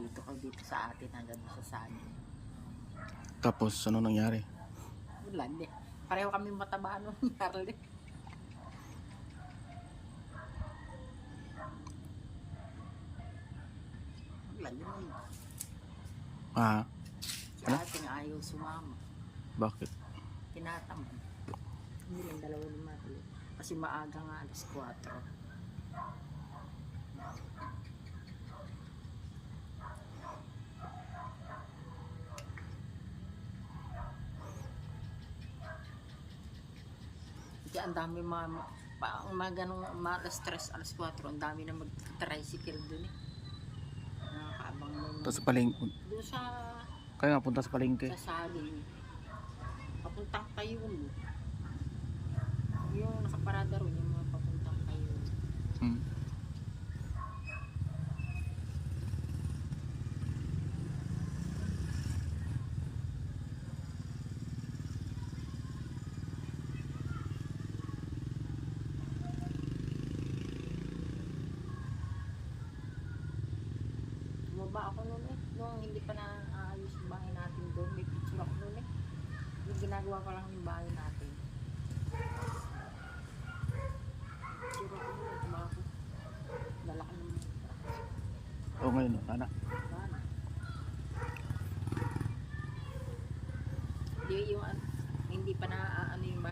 dito ka dito sa atin hanggang sa saging. Tapos ano nangyari? Wala, hindi. Pareho kami mataba nung nangyari. Wala, yun. Ah, Sa ating ayaw sumama. bakit? Tinatamad. Hindi lang dalawa ni Marlo. Kasi maaga nga, alas 4. Kaya ang dami mga ganong alas 3, alas 4, ang dami na mag-tricycle dun eh. Nakakaabang mo. Tapos sa palengke. Doon sa Kaya nga punta sa palengke. saging. Papuntang Tayum. Yung nakaparada ron, yung mga papuntang Tayum. Hmm. Tumaba ako noon eh. Nung hindi pa naayos yung bahay natin doon, may picture ako noon eh. Yung ginagawa ko lang yung bahay natin. Picture ako noon, tumaba ako. Dala ko naman. O ngayon, anak.